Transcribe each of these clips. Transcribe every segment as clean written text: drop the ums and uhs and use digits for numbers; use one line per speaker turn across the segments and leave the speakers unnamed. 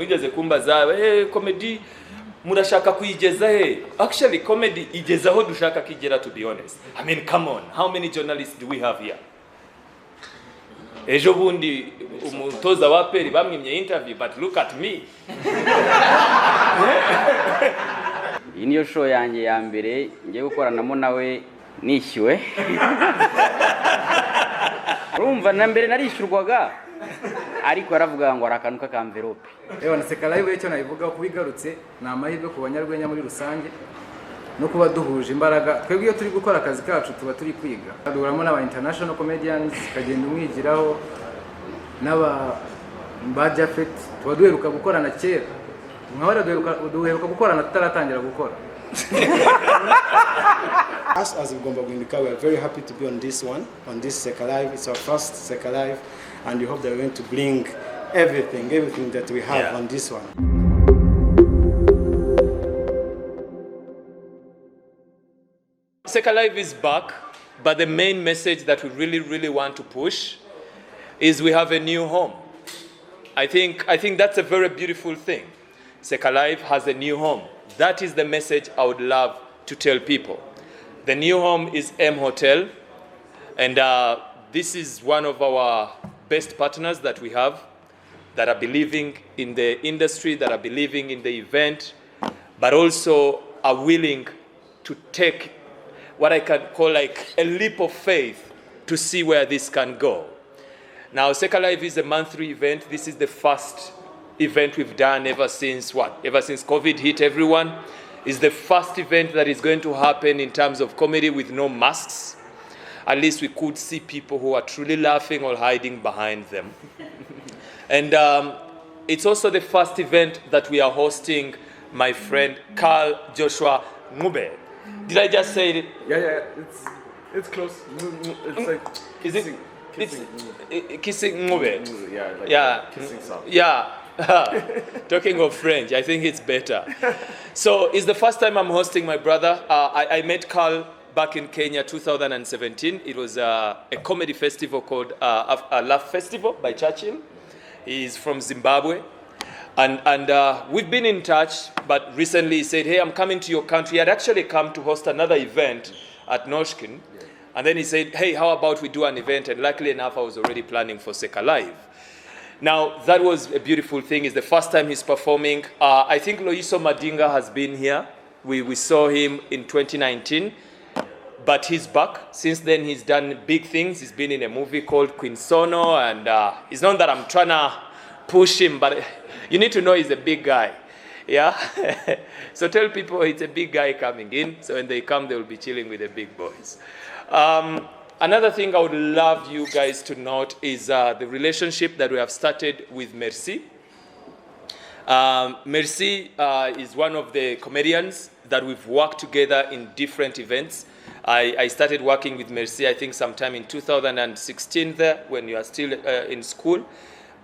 mwigeze kumbaza comedy murashaka kuyigeza he? Actually comedy igeza aho dushaka kigera, to be honest. I mean, come on, how many journalists do we have here? Ejo bundi umutoza wa peri bamwimye interview, but look at me.
Iyi niyo show yanjye ya mbere ngiye gukoranamo nawe nishyuwe. Urumva na mbere narishyurwaga ariko aravuga ngo arakanuka ka envelope.
Na Seka live icyo nayivuga kubigarutse na amahirwe ku banyarwenya muri rusange no kuba duhuje imbaraga. Twebwe iyo turi gukora akazi kacu tuba turi kwiga. Duhuramo n'aba international comedians kagenda umwigiraho n'aba Japhet, tuba duheruka gukorana kera. Nkabara duheruka gukorana tutaratangira gukora.
Us as Mbere, we are very happy to be on this one, on this Seka Live. It's our first Seka Live, and we hope that we're going to bring everything that we have on this one.
Seka Live is back, but the main message that we really want to push is we have a new home. I think that's a very beautiful thing. Seka Live has a new home. That is the message I would love to tell people. The new home is M Hotel, and this is one of our best partners that we have that are believing in the industry, that are believing in the event, but also are willing to take what I can call like a leap of faith to see where this can go. Now, Seka Live is a monthly event. This is the first event we've done ever since COVID hit everyone. It's the first event that is going to happen in terms of comedy with no masks. At least we could see people who are truly laughing or hiding behind them. And it's also the first event that we are hosting my friend Calr Joshua Ncube. Did I just say it?
Yeah, it's close. It's like kissing.
Kissing Ncube.
Yeah, kissing sound.
Yeah. Talking of French, I think it's better. So it's the first time I'm hosting my brother. I met Calr back in Kenya 2017. It was a comedy festival called a Laugh Festival by Churchill. He's from Zimbabwe. And we've been in touch, but recently he said, hey, I'm coming to your country. He had actually come to host another event at Noshkin. Yeah. And then he said, hey, how about we do an event? And luckily enough, I was already planning for Seka Live. Now, that was a beautiful thing. It's the first time he's performing. I think Loyiso Madinga has been here. We saw him in 2019, but he's back. Since then, he's done big things. He's been in a movie called Queen Sono, and it's not that I'm trying to push him, but you need to know he's a big guy. Yeah? So tell people it's a big guy coming in, so when they come, they will be chilling with the big boys. Another thing I would love you guys to note is the relationship that we have started with Merci. Merci is one of the comedians that we've worked together in different events. I started working with Merci, I think sometime in 2016 there, when you are still in school.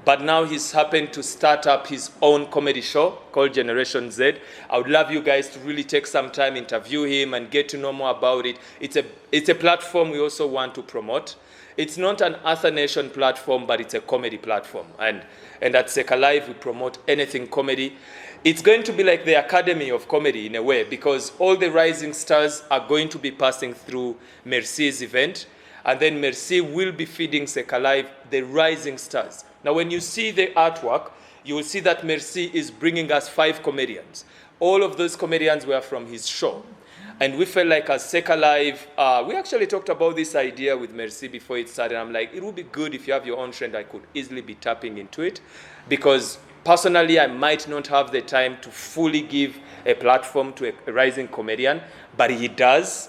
But now he's happened to start up his own comedy show called Generation Z. I would love you guys to really take some time, interview him, and get to know more about it. It's a platform we also want to promote. It's not an Arthur Nation platform, but it's a comedy platform. And at Seka Live, we promote anything comedy. It's going to be like the Academy of Comedy in a way, because all the rising stars are going to be passing through Merci's event. And then Merci will be feeding Seka Live the rising stars. Now, when you see the artwork, you will see that Merci is bringing us 5 comedians. All of those comedians were from his show. And we felt like as Seka Live, we actually talked about this idea with Merci before it started. I'm like, it would be good if you have your own trend. I could easily be tapping into it. Because personally, I might not have the time to fully give a platform to a rising comedian, but he does.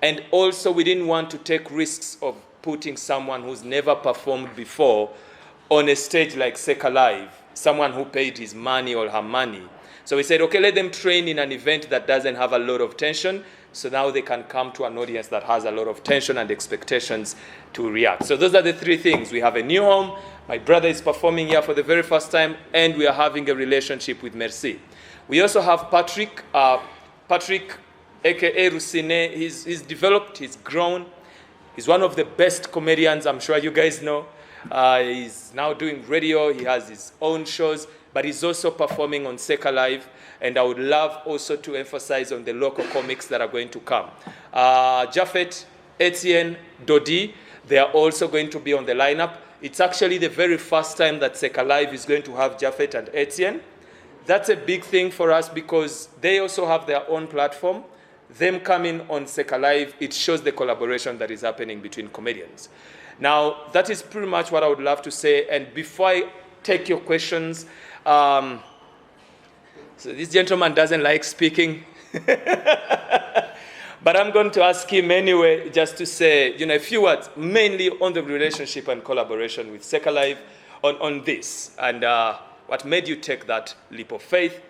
And also, we didn't want to take risks of putting someone who's never performed before on a stage like Seka Live, someone who paid his money or her money. So we said, okay, let them train in an event that doesn't have a lot of tension, so now they can come to an audience that has a lot of tension and expectations to react. So those are the 3 things. We have a new home, my brother is performing here for the very first time, and we are having a relationship with Merci. We also have Patrick, aka Rusine. He's developed, he's grown. He's one of the best comedians, I'm sure you guys know. He's now doing radio. He has his own shows. but he's also performing on Seka Live, and I would love also to emphasize on the local comics that are going to come. Japhet, Etienne, Dody, they are also going to be on the lineup. It's actually the very first time that Seka Live is going to have Japhet and Etienne. That's a big thing for us because they also have their own platform. Them coming on Seka Live, it shows the collaboration that is happening between comedians. Now, that is pretty much what I would love to say. And before I take your questions, so this gentleman doesn't like speaking. But I'm going to ask him anyway, just to say, a few words, mainly on the relationship and collaboration with Seka Live on this. And what made you take that leap of faith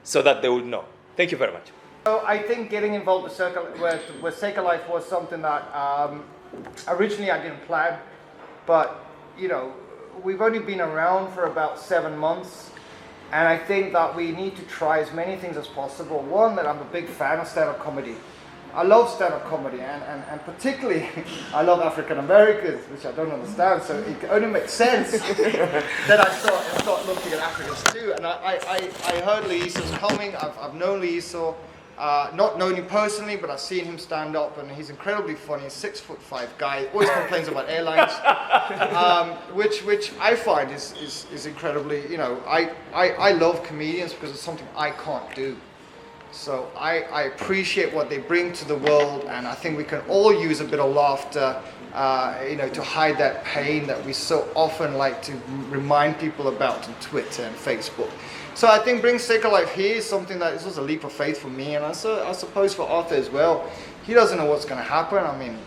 so that they would know. Thank you very much.
So I think getting involved with Seka Live was something that originally I didn't plan, but we've only been around for about 7 months, and I think that we need to try as many things as possible. One, that I'm a big fan of stand-up comedy. I love stand-up comedy, and particularly I love African Americans, which I don't understand, so it only makes sense that I start looking at Africans too. And I heard Loyiso's coming. I've known Loyiso. Not known him personally, but I've seen him stand up, and he's incredibly funny. He's 6'5" guy, always complains about airlines, which I find is incredibly. I love comedians because it's something I can't do. So I appreciate what they bring to the world, and I think we can all use a bit of laughter, to hide that pain that we so often like to remind people about on Twitter and Facebook. So I think bringing Seka Live here is something that is a leap of faith for me, and I suppose for Arthur as well. He doesn't know what's going to happen. I mean,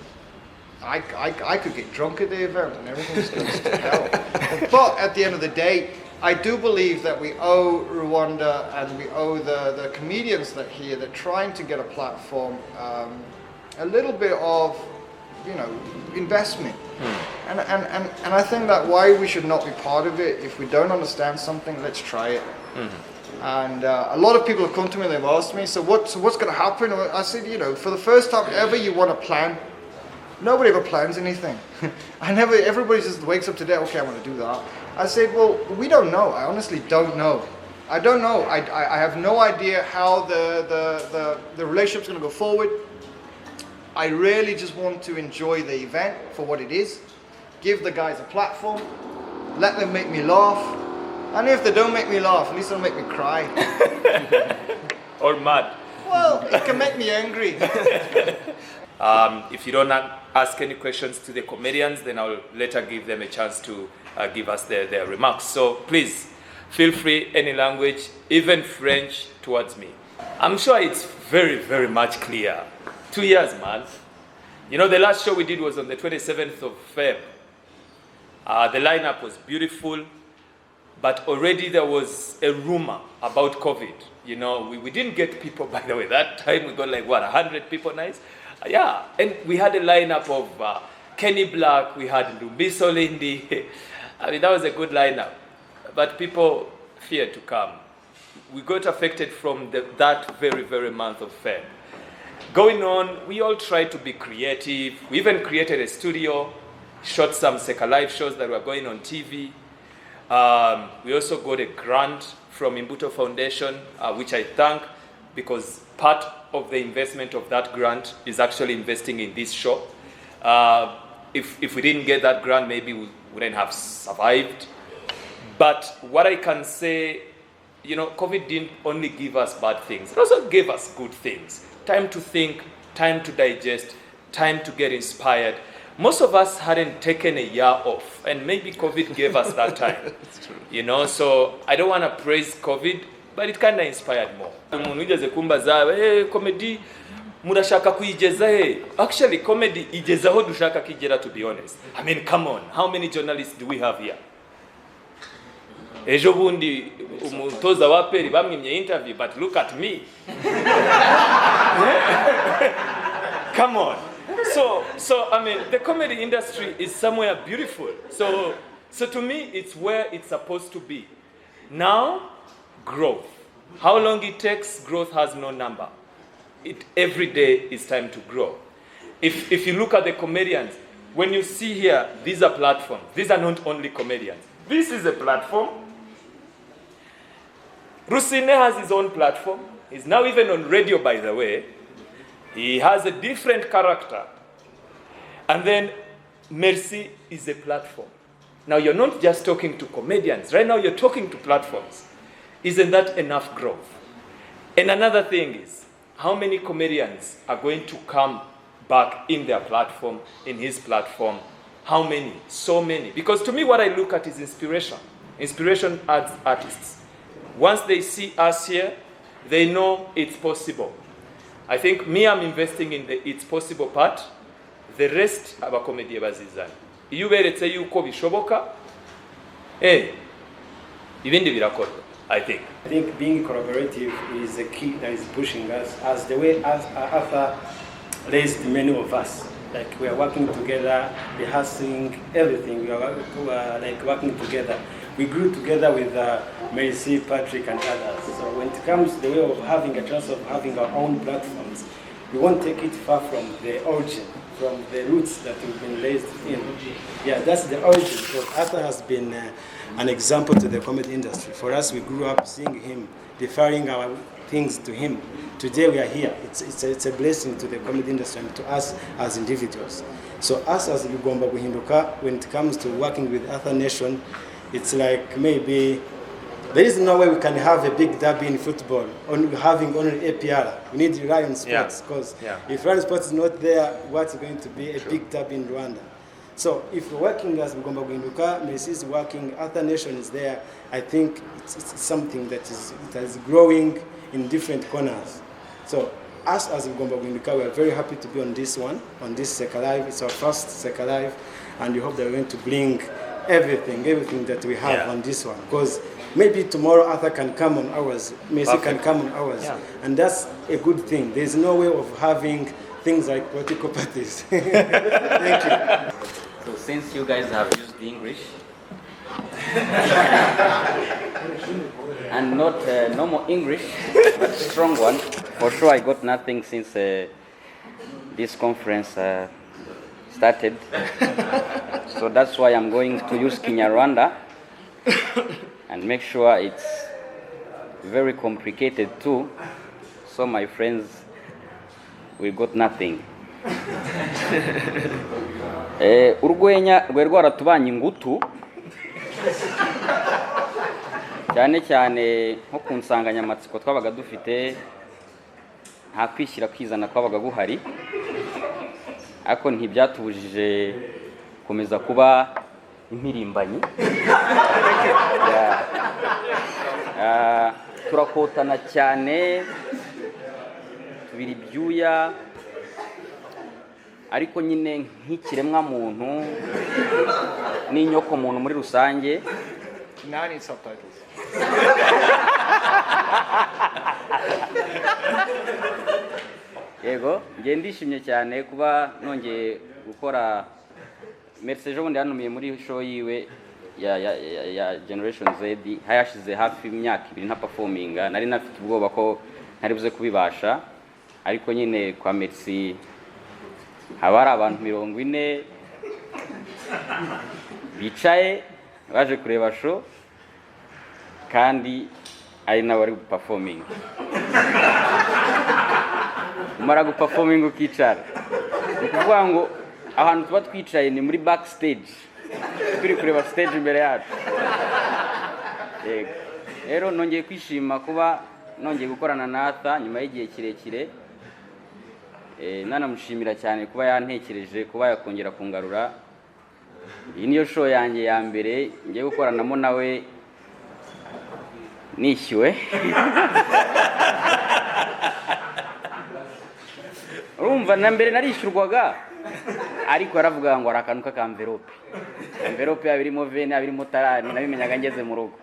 I could get drunk at the event and everything's going to hell. But at the end of the day, I do believe that we owe Rwanda and we owe the comedians that here that trying to get a platform a little bit of investment. And I think that why we should not be part of it. If we don't understand something, let's try it. And a lot of people have come to me and they've asked me, so what's going to happen? I said, for the first time ever you want to plan. Nobody ever plans anything. Everybody just wakes up today, okay, I want to do that. I said, well, we don't know. I honestly don't know. I don't know. I have no idea how the relationship's going to go forward. I really just want to enjoy the event for what it is, give the guys a platform, let them make me laugh, and if they don't make me laugh, at least they'll make me cry.
Or mad.
Well, it can make me angry.
If you don't ask any questions to the comedians, then I'll later give them a chance to give us their remarks. So please, feel free, any language, even French, towards me. I'm sure it's very, very much clear. 2 years, man. The last show we did was on the 27th of Feb. The lineup was beautiful, but already there was a rumor about COVID. We didn't get people, by the way. That time we got 100 people nice? Yeah, and we had a lineup of Kenny Black, we had Lumbiso Lindi. I mean, that was a good lineup, but people feared to come. We got affected from that very, very month of Feb. Going on, we all tried to be creative. We even created a studio, shot some Seka Live shows that were going on TV. We also got a grant from Imbuto Foundation, which I thank, because part of the investment of that grant is actually investing in this show. If we didn't get that grant, maybe we wouldn't have survived. But what I can say, COVID didn't only give us bad things, it also gave us good things. Time to think, time to digest, time to get inspired. Most of us hadn't taken a year off, and maybe COVID gave us that time.
That's true.
So I don't want to praise COVID, but it kind of inspired more. Comedy, murashaka kuigeza he. Actually, comedy igeza ho dushaka kigera, to be honest. I mean, come on, how many journalists do we have here? Ejo bundi umutoza wa peri bamwimye interview, but look at me. Come on. So I mean, the comedy industry is somewhere beautiful. So to me, it's where it's supposed to be. Now, growth. How long it takes, growth has no number. Every day is time to grow. If you look at the comedians, when you see here, these are platforms. These are not only comedians. This is a platform. Rusine has his own platform. He's now even on radio, by the way. He has a different character. And then Merci is a platform. Now you're not just talking to comedians. Right now you're talking to platforms. Isn't that enough growth? And another thing is, how many comedians are going to come back in their platform, in his platform? How many? So many. Because to me what I look at is inspiration. Inspiration adds artists. Once they see us here, they know it's possible. I think me, I'm investing in the it's possible part. The rest abakomediye bazizana. Iyo uberetse yuko bishoboka, ibindi birakorwa. I think
being collaborative is the key that is pushing us, as the way as Arthur raised many of us. Like we are working together, rehearsing everything. We are like working together. We grew together with Rusine Patrick and others. So when it comes to the way of having a chance of having our own platforms, we won't take it far from the origin, from the roots that we've been raised in. Yeah, that's the origin. So Arthur has been an example to the comedy industry. For us, we grew up seeing him, deferring our things to him. Today we are here. It's a blessing to the comedy industry and to us as individuals. So us as Lugomba Guhinduka, when it comes to working with Arthur Nation, it's like maybe there is no way we can have a big derby in football having only APR. We need to rely on sports, because if Rwanda sports is not there, what's going to be a big derby in Rwanda? So if we're working as Lugomba Guhinduka, Merci is working, Arthur Nation is there, I think it's something that is growing in different corners. So us as Lugomba Guhinduka, we are very happy to be on this one, on this Seka Live. It's our first Seka Live, and we hope that we're going to bring everything that we have on this one. Because maybe tomorrow Arthur can come on ours, Merci can come on ours, and that's a good thing. There's no way of having things like political parties. Thank you.
So since you guys have used English, and not normal English, but strong one, for sure I got nothing since this conference started. So that's why I'm going to use Kinyarwanda and make sure it's very complicated too, so my friends will got nothing. Urwenya rwe rwaratubanye ingutu cyane cyane nko ku nsanganyamatsiko twabaga dufite, nta kwishyira kwizana twabaga guhari, ariko ntibyatubujije komeza kuba impirimbanyi. Turakotana cyane, tubira ibyuya, ariko nyine nk'ikiremwa muntu n'inyoko muntu muri rusange.
Now I need subtitles.
Yego, ngiye ndishimye cyane kuba nongeye gukora Merci ejo bundi yanumiye muri show yiwe ya Generation Z. Hayashize hafi imyaka 2 nta performinga, nari nafite ubwoba ko ntari buze kubibasha, ariko nyine kwa Merci haba hari abantu 40 bicaye baje kureba show, kandi ari n'abari performing. Umara guperforming ukicara, ukuvuga ngo ahantu tuba twicaye ni muri backstage, turi kureba stage imbere yacu. Yego, rero nongeye kwishima kuba nongeye gukorana na Arthur nyuma y'igihe kirekire. Nanamushimira cyane kuba yantekereje, kuba yakongera kungarura. Iyi niyo show yanjye ya mbere ngiye gukoranamo nawe nishyuwe. Urumva na mbere narishyurwaga, ariko aravuga ngo arakanuka ka envelope yabirimo vene abirimo tarani, nabimenyaga ngeze mu rugo.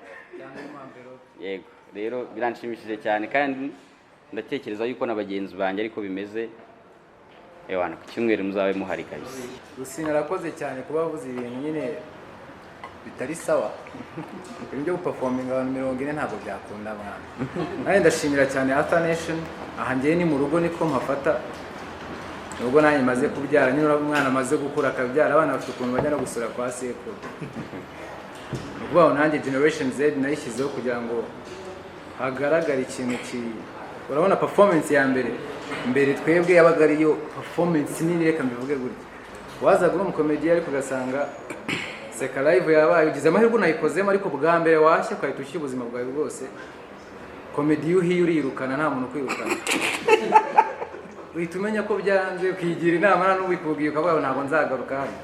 Yego, rero biranshimishije cyane, kandi ndatekereza yuko nabagenzi banjye ariko bimeze. Ewana ku cyumweru muzabe muhari kabisa.
Rusine arakoze cyane kuba avuze ibintu nyine bitari sawa. Ibyo guperforminga abantu 40 ntabwo byakunda mwana. Nari ndashimira cyane Arthur Nation, aha ngiye ni mu rugo niko mpafata. Nubwo nanjye maze kubyara, nyine umwana amaze gukura akabyara, abana bafite ukuntu bajya no gusura kwa sekuru. Ubwo nanjye Generation Z nayishyizeho kugira ngo hagaragara ikintu urabona performance ya mbere twebwe yabaga ariyo performance nini, reka mbivuge gutya. Wazaga uri umukomediye ariko ugasanga Seka live yabaye ugize amahirwe unayikozemo, ariko bwa mbere washya kwahita ushyira ubuzima bwawe bwose. Komedi uhiye urirukana, nta muntu kwirukana. Uhita umenya ko byanze, ukigira inama n'ubikubwiye ukavuga ntabwo nzagaruka hano.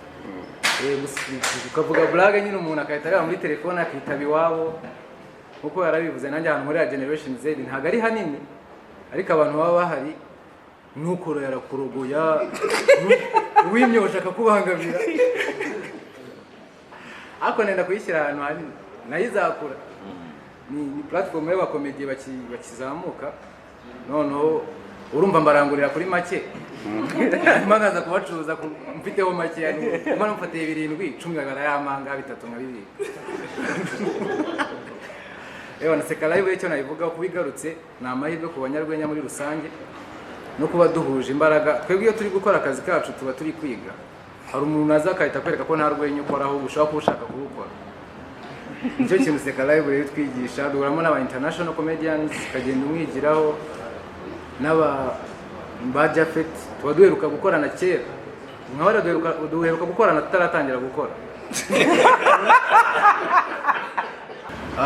Ukavuga blague nyine, umuntu akahita areba muri telefone akitaba iwabo. Kuko yarabivuze nanjye ahantu muri Generation Z ntabwo ari hanini, ariko abantu baba bahari nukoro yarakurogoya wimyosha akakubangamira. Ako nenda kuyishyira ahantu hanini nayo izakura. Ni platform y'abakomediye bakizamuka, noneho urumva mbarangurira kuri make mpagaza kubacuruza mfiteho make, umwana mfatiye 7 10 barayamanga 3 nka 2. Na Seka live icyo nayivuga kubigarutse ni amahirwe ku banyarwenya muri rusange no kuba duhuje imbaraga. Twebwe iyo turi gukora akazi kacu tuba turi kwiga. Hari umuntu aza akahita kwereka ko nta rwenya ukoraho ushaka kushaka kubukora. Nicyo kintu Seka live rero twigisha, duhuramo n'aba international comedians kagenda umwigiraho, n'aba Japhet tuba duheruka gukorana kera, nk'abara duheruka gukorana tutaratangira gukora.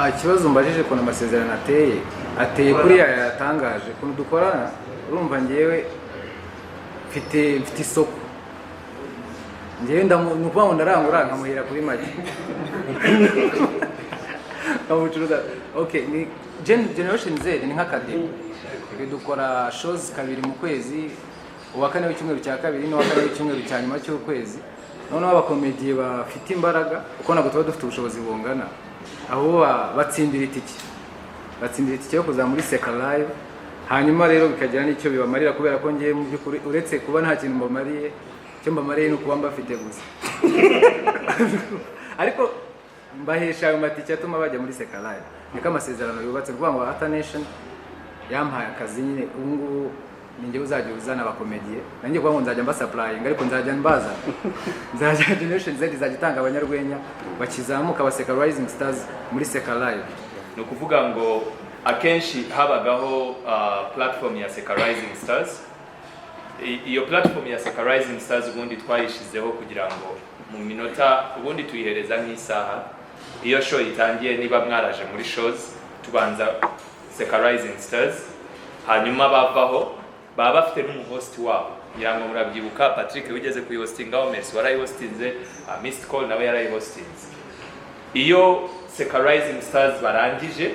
Ikibazo mbajije ko amasezerano ateye kuri yatangaje kuntu dukorana. Urumva ngewe mfite isoko, ngewe nukuvuga ngo ndarangura nkamuhera kuri make kamucuruza. Okay, ni Generation Z ni nk'akademi, dukora shows 2 mu kwezi, uwa kane w'icyumweru cya kabiri n'uwa kane w'icyumweru cya nyuma cy'ukwezi. Noneho abakomediye bafite imbaraga, kuko ntabwo tuba dufite ubushobozi bungana, aho batsindira itike yo kuza muri Seka live. Hanyuma rero bikagira n'icyo bibamarira, kubera ko ngiye mu by'ukuri uretse kuba nta kintu mbamariye, cyo mbamariye no kuba mbafite gusa. Ariko mbahesha ayo matike atuma bajya muri Seka live. Niko amasezerano yubatse, kuvuga ngo Ata Nation yampaye akazi nyine, ubu ngubu ninjye uzajya uzana abakomediye, nanjye kuvuga ngo nzajya mbasupplying, ariko nzajya mbaza nzajya Generation Z izajya itanga abanyarwenya bakizamuka ba Seka Rising Stars muri Seka live.
No kuvuga ngo akenshi habagaho platform ya Seka Rising Stars. Iyo platform ya Seka Rising Stars ubundi twayishizeho kugira ngo mu minota ubundi tuyihereza nk'isaha. Iyo show itangiye, niba mwaraje muri shows tubanza Seka Rising Stars, hanyuma bavaho baba bafite n'umuhost wabo. Yango murabyibuka Patrick wigeze kuyihostingaho, Merci warayihostinze, Missed Call nawe yarayihostinze. Iyo Seka Rising Stars barangije,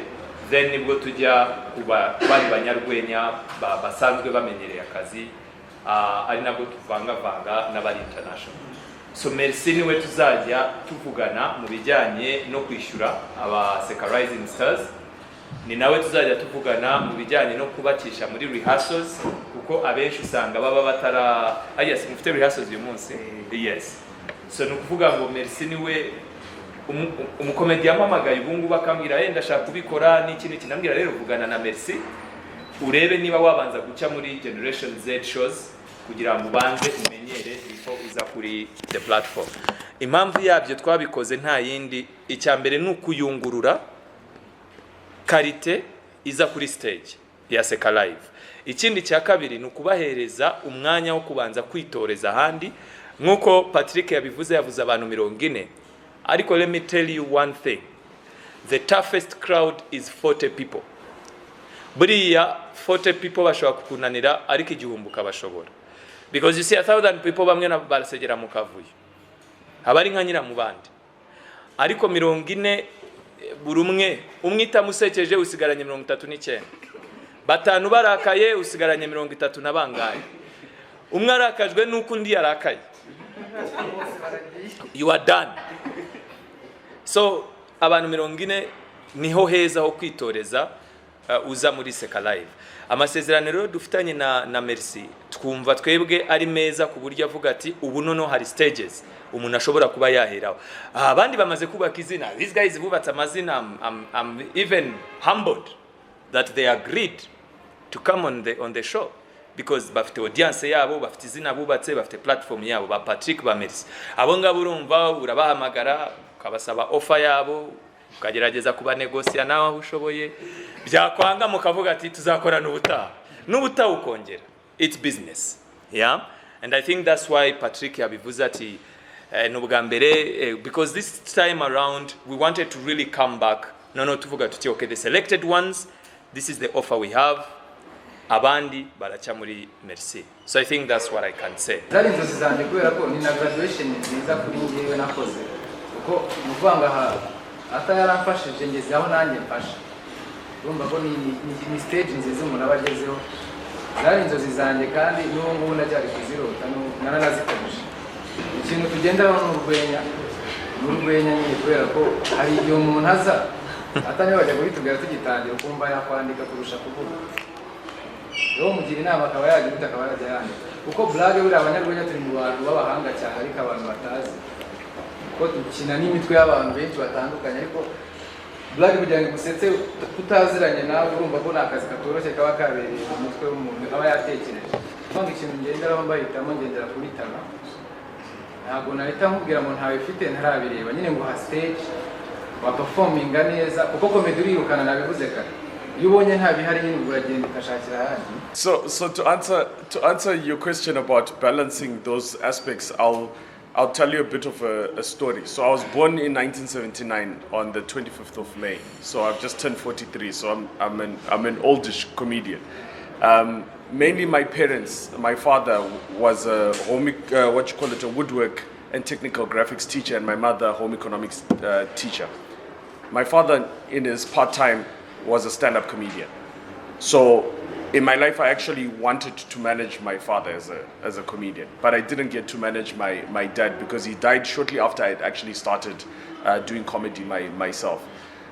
then nibwo tujya kuba bari banyarwenya basanzwe bamenyereye akazi, ari nabwo tuvanga n'abari international. So Merci niwe tuzajya tuvugana mu bijyanye no kwishyura aba Seka Rising Stars, ni nawe tuzajya tuvugana mu bijyanye no kubakisha muri rehearsals, kuko abenshi usanga baba batara yes mufite rehearsals uyu munsi. Yes, so no kuvuga ngo Merci niwe umukomedi yamamagaye ubungu bakambwira yenda ndashaka kubikora n'ikintu kinambwira rero vugana na Merci urebe niba wabanza guca muri Generation Z shows kugira ngo ubanze umenyere before uza kuri the platform. Impamvu yabyo twabikoze nta yindi, icyambere n'ukuyungurura karite iza kuri stage ya Seka live. Ikindi cya kabiri n'ukubahereza umwanya wo kubanza kwitoreza handi, nkuko Patrick yabivuze, yavuze abantu 40. Ariko let me tell you one thing, the toughest crowd is 40 people. Buriya 40 people bashobora kukunanira, ariko igihumbuka bashobora. Because you see 1,000 people bamwe na barasegera mu kavuyo, abari nka nyira mu bandi. Ariko 40 buri umwe itamusekeje usigaranye 39, batanu barakaye usigaranye 30 na bangaye, umwe arakajwe nuko undi yarakaye, you are done. So abantu 40 niho heza ho kwitoreza uza muri Seka live. Amasezerano rero dufitanye na Merci twumva twebwe ari meza ku buryo avuga ati ubu nono hari stages umuntu ashobora kuba yaheraho. Abandi bamaze kubaka izina, these guys bubatse amazina. I'm even humbled that they agreed to come on the show, because bafite audience yabo, bafite izina bubatse, bafite platform yabo, ba Patrick ba Merci. Abo ngabo urumva urabahamagara ukabasaba offer yabo, mukagerageza kubanegosia nawe aho ushoboye, byakwanga mukavuga ati tuzakora n'ubutaha ukongera. It's business, yeah? And I think that's why Patrick yabivuze ati n'ubwa mbere, because this time around we wanted to really come back. No, tuvuga tuti okay, the selected ones, this is the offer we have. Abandi baracha muri Merci. So I think that's what I can say.
Zari inzozi zanjye kubera ko ni na graduation nziza kuri njyewe nakoze. Kuko muvanga ata yaramfashije ngeze aho nanjye mfasha. Urumva ko ni stage nziza umuntu abagezeho. Zari inzozi zanjye kandi n'uwo ngubu najyari kuzirota naranazikomeje. Ikintu tugenderaho n'urwenya nyine kubera ko hari igihe umuntu aza atanye bajya guhitubwira tugitangira ukumva yakwandika kurusha kuvuga. Yo mugira inama akaba yaje gute akaba yaje yandika. Kuko blague buri abanyarwenya turi mu bantu b'abahanga cyane ariko abantu batazi. Ko dukina n'imitwe y'abantu benshi batandukanye ariko blague kugira ngo gusetse tutaziranye nawe urumva ko nakazi katoroshye kaba kabereye mu mutwe w'umuntu aba yatekereje. Kandi ikintu ngenderaho mbahitamo ngendera kuri tama. Ntabwo nahita nkubwira ngo ntawe ufite ntarabireba nyine ngo ha stage wa performinga neza kuko comedy urikana nabivuze kare.
So to answer your question about balancing those aspects, I'll tell you a bit of a story. So I was born in 1979 on the 25th of May. So I've just turned 43. So I'm an oldish comedian. Mainly my parents. My father was a a woodwork and technical graphics teacher, and my mother a home economics teacher. My father, in his part-time, was a stand-up comedian. So in my life, I actually wanted to manage my father as a comedian, but I didn't get to manage my dad because he died shortly after I had actually started doing comedy myself.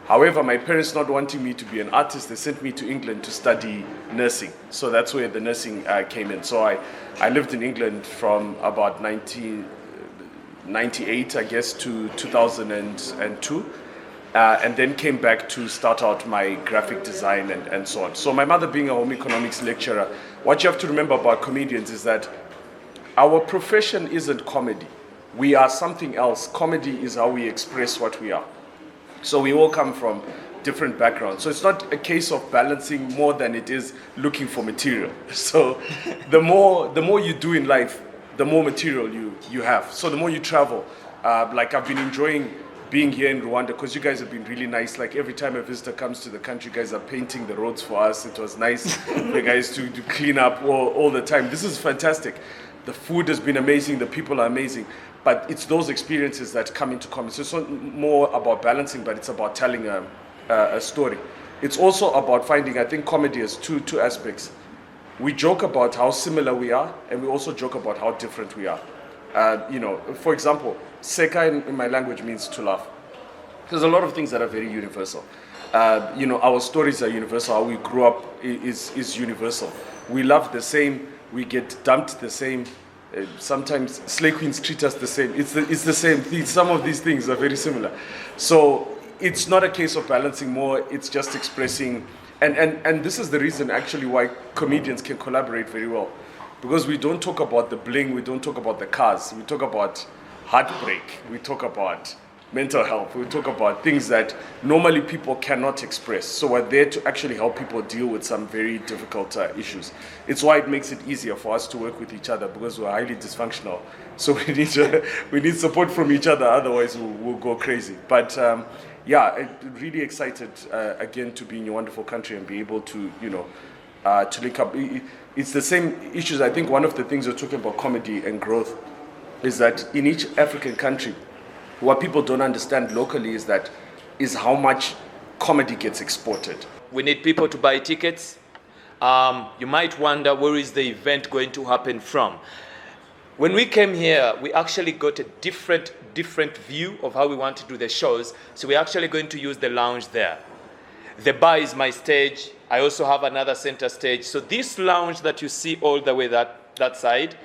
However, my parents not wanting me to be an artist, they sent me to England to study nursing. So that's where the nursing came in. So I lived in England from about 1998, I guess, to 2002. And then came back to start out my graphic design and so on. So my mother being a home economics lecturer, what you have to remember about comedians is that our profession isn't comedy. We are something else. Comedy is how we express what we are. So we all come from different backgrounds. So it's not a case of balancing more than it is looking for material. So the more you do in life, the more material you have. So the more you travel, like I've been enjoying being here in Rwanda because you guys have been really nice. Like every time a visitor comes to the country, you guys are painting the roads for us. It was nice for you guys to clean up all the time. This is fantastic. The food has been amazing. The people are amazing. But it's those experiences that come into comedy. So it's not more about balancing, but it's about telling a story. It's also about finding, I think comedy has two aspects. We joke about how similar we are, and we also joke about how different we are. For example, Seka in my language means to laugh. There's a lot of things that are very universal. Our stories are universal. How we grew up is universal. We love the same. We get dumped the same. Sometimes slay queens treat us the same. It's the same. Some of these things are very similar. So it's not a case of balancing more. It's just expressing. And this is the reason actually why comedians can collaborate very well. Because we don't talk about the bling, we don't talk about the cars, we talk about heartbreak, we talk about mental health, we talk about things that normally people cannot express. So we're there to actually help people deal with some very difficult issues. It's why it makes it easier for us to work with each other because we're highly dysfunctional. So we need support from each other, otherwise we'll go crazy. But really excited again to be in your wonderful country and be able to, to link up. It's the same issues. I think one of the things we're talking about comedy and growth is that in each African country, what people don't understand locally is how much comedy gets exported.
We need people to buy tickets. You might wonder where is the event going to happen from. When we came here, we actually got a different view of how we want to do the shows. So we're actually going to use the lounge there. The bar is my stage. I also have another center stage. So this lounge that you see all the way that side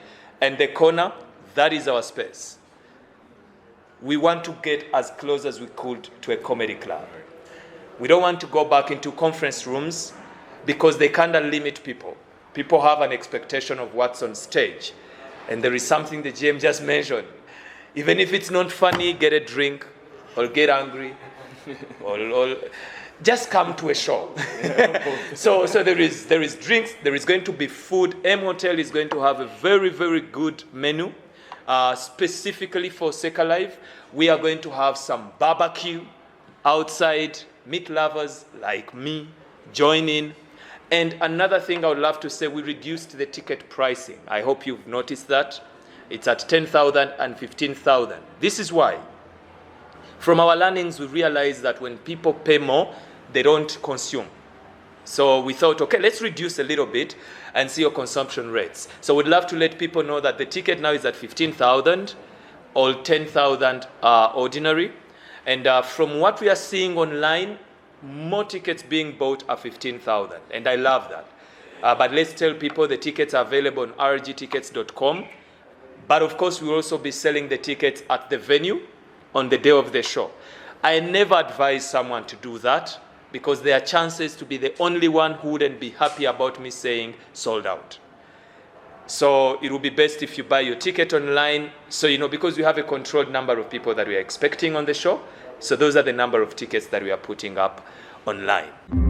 and the corner, that is our space. We want to get as close as we could to a comedy club. We don't want to go back into conference rooms because they kind of limit people. People have an expectation of what's on stage. And there is something the GM just mentioned. Even if it's not funny, get a drink or get angry. Just come to a show. So there is drinks, there is going to be food. M Hotel is going to have a very, very good menu. Specifically for Seka Live, we are going to have some barbecue outside, meat lovers like me join in. And another thing I would love to say, we reduced the ticket pricing. I hope you've noticed that. It's at 10,000 and 15,000. This is why. From our learnings, we realized that when people pay more, they don't consume. So we thought, okay, let's reduce a little bit and see your consumption rates. So we'd love to let people know that the ticket now is at 15,000 or 10,000 ordinary. And from what we are seeing online, more tickets being bought are 15,000. And I love that. But let's tell people the tickets are available on rgtickets.com. But of course, we'll also be selling the tickets at the venue on the day of the show. I never advise someone to do that, because there are chances to be the only one who wouldn't be happy about me saying sold out. So it will be best if you buy your ticket online. So, because we have a controlled number of people that we are expecting on the show. So those are the number of tickets that we are putting up online.